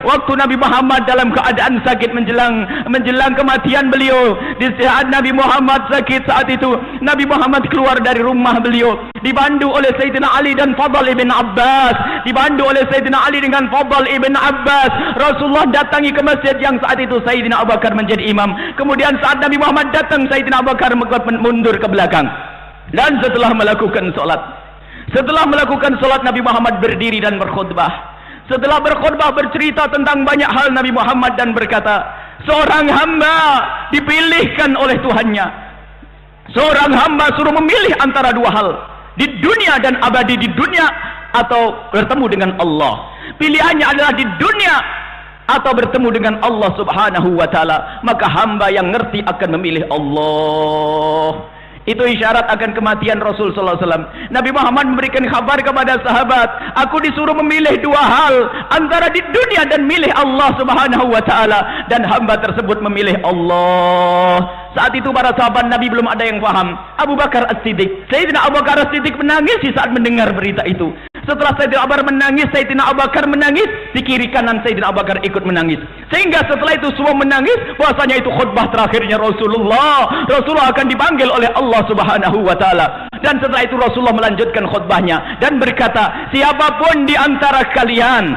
waktu Nabi Muhammad dalam keadaan sakit menjelang kematian beliau. Di saat Nabi Muhammad sakit saat itu, Nabi Muhammad keluar dari rumah beliau, dibantu oleh Sayyidina Ali dan Fadl ibn Abbas, dibantu oleh Sayyidina Ali dengan Fadl ibn Abbas. Rasulullah datangi ke masjid yang saat itu Sayyidina Abu Bakar menjadi imam. Kemudian saat Nabi Muhammad datang, Sayyidina Abu Bakar mundur ke belakang. Dan setelah melakukan solat, Nabi Muhammad berdiri dan berkhutbah. Setelah berkhutbah bercerita tentang banyak hal Nabi Muhammad dan berkata, seorang hamba dipilihkan oleh Tuhannya. Seorang hamba suruh memilih antara dua hal, di dunia dan abadi di dunia, atau bertemu dengan Allah. Pilihannya adalah di dunia atau bertemu dengan Allah subhanahu wa ta'ala. Maka hamba yang ngerti akan memilih Allah. Itu isyarat akan kematian Rasul sallallahu alaihi wasallam. Nabi Muhammad memberikan kabar kepada sahabat, aku disuruh memilih dua hal, antara di dunia dan milih Allah subhanahu wa ta'ala. Dan hamba tersebut memilih Allah. Saat itu para sahabat Nabi belum ada yang paham. Abu Bakar As-Siddiq, Sayyidina Abu Bakar As-Siddiq menangis di saat mendengar berita itu. Setelah Sayyidina Abu Bakar menangis, Sayyidina Abu Bakar menangis, di kiri kanan Sayyidina Abu Bakar ikut menangis. Sehingga setelah itu semua menangis, bahwasanya itu khutbah terakhirnya Rasulullah. Rasulullah akan dipanggil oleh Allah subhanahu wa ta'ala. Dan setelah itu Rasulullah melanjutkan khutbahnya dan berkata, siapapun di antara kalian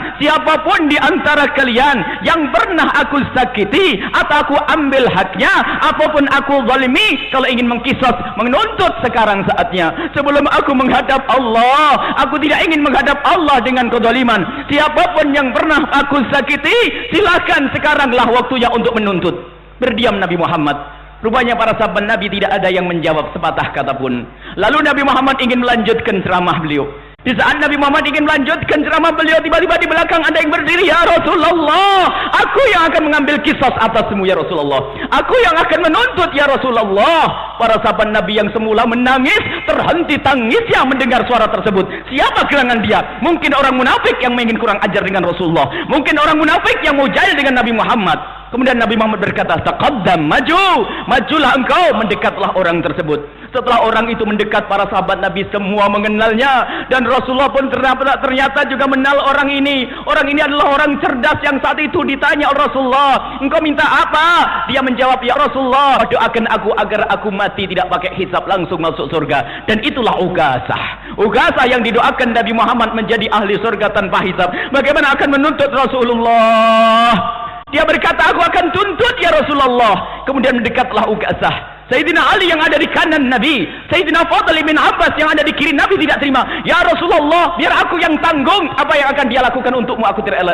yang pernah aku sakiti atau aku ambil haknya, apapun aku zalimi, kalau ingin mengkisos, menuntut sekarang saatnya. Sebelum aku menghadap Allah, aku tidak ingin menghadap Allah dengan kezaliman. Siapapun yang pernah aku sakiti, silakan sekaranglah waktunya untuk menuntut. Berdiam Nabi Muhammad. Rupanya para sahabat Nabi tidak ada yang menjawab sepatah kata pun. Lalu Nabi Muhammad ingin melanjutkan ceramah beliau. Di saat Nabi Muhammad ingin melanjutkan ceramah beliau, tiba-tiba di belakang ada yang berdiri, ya Rasulullah, aku yang akan mengambil kisos atasmu ya Rasulullah, aku yang akan menuntut ya Rasulullah. Para sahabat Nabi yang semula menangis terhenti tangisnya mendengar suara tersebut. Siapa gerangan dia? Mungkin orang munafik yang ingin kurang ajar dengan Rasulullah, mungkin orang munafik yang mau jahil dengan Nabi Muhammad. Kemudian Nabi Muhammad berkata, taqaddam, majulah engkau. Mendekatlah orang tersebut. Setelah orang itu mendekat, para sahabat Nabi semua mengenalnya, dan Rasulullah pun ternyata juga mengenal orang ini. Orang ini adalah orang cerdas yang saat itu ditanya oleh Rasulullah, engkau minta apa? Dia menjawab, ya Rasulullah, doakan aku agar aku mati tidak pakai hisab, langsung masuk surga. Dan itulah Ugasah yang didoakan Nabi Muhammad menjadi ahli surga tanpa hisab. Bagaimana akan menuntut Rasulullah? Dia berkata, aku akan tuntut ya Rasulullah. Kemudian mendekatlah Ugasah. Sayyidina Ali yang ada di kanan Nabi, Sayyidina Fadl bin Abbas yang ada di kiri Nabi tidak terima. Ya Rasulullah, biar aku yang tanggung apa yang akan dia lakukan untukmu, aku tidak rela.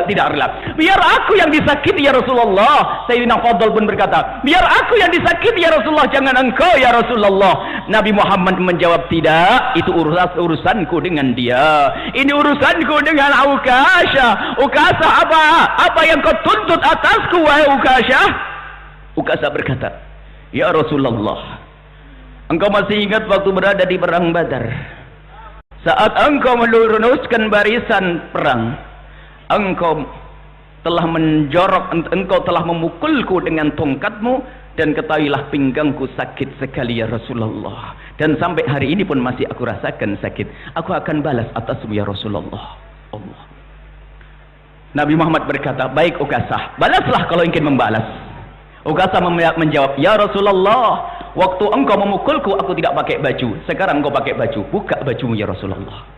Biar aku yang disakiti ya Rasulullah. Sayyidina Fadl pun berkata, biar aku yang disakiti ya Rasulullah, jangan engkau ya Rasulullah. Nabi Muhammad menjawab, tidak, itu urusanku dengan dia. Ini urusanku dengan Uqasyah. Uqasyah apa yang kau tuntut atasku wahai Uqasyah? Uqasyah berkata, ya Rasulullah, engkau masih ingat waktu berada di perang Badar, saat engkau meluruskan barisan perang, engkau telah engkau telah memukulku dengan tongkatmu, dan ketahuilah pinggangku sakit sekali ya Rasulullah, dan sampai hari ini pun masih aku rasakan sakit. Aku akan balas atasmu ya Rasulullah. Allah. Nabi Muhammad berkata, baik Uqasyah, balaslah kalau ingin membalas. Uqasyah menjawab, ya Rasulullah, waktu engkau memukulku aku tidak pakai baju, sekarang engkau pakai baju, buka bajumu ya Rasulullah.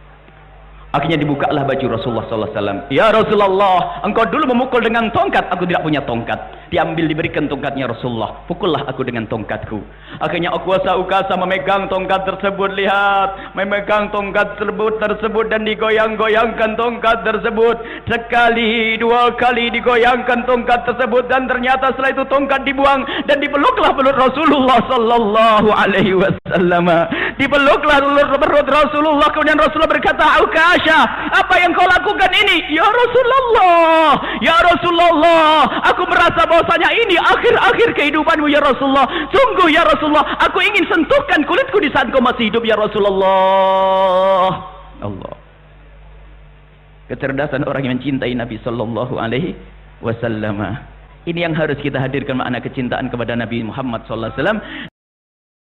Akhirnya dibukalah baju Rasulullah SAW. Ya Rasulullah, engkau dulu memukul dengan tongkat, aku tidak punya tongkat. Diambil, diberikan tongkatnya Rasulullah. Pukullah aku dengan tongkatku. Akhirnya Uqasyah memegang tongkat tersebut. Lihat, memegang tongkat tersebut dan digoyang-goyangkan tongkat tersebut. Sekali, dua kali digoyangkan tongkat tersebut, dan ternyata setelah itu tongkat dibuang dan dipeluklah perut Rasulullah Sallallahu Alaihi Wasallam. Dipeluklah perut Rasulullah. Kemudian Rasulullah berkata, Uqasyah, apa yang kau lakukan ini? Ya Rasulullah, aku merasa bahwasanya ini akhir-akhir kehidupanmu ya Rasulullah. Sungguh ya Rasulullah, aku ingin sentuhkan kulitku di saat kau masih hidup ya Rasulullah. Allah. Kecerdasan orang yang mencintai Nabi Sallallahu Alaihi Wasallam. Ini yang harus kita hadirkan, makna kecintaan kepada Nabi Muhammad SAW.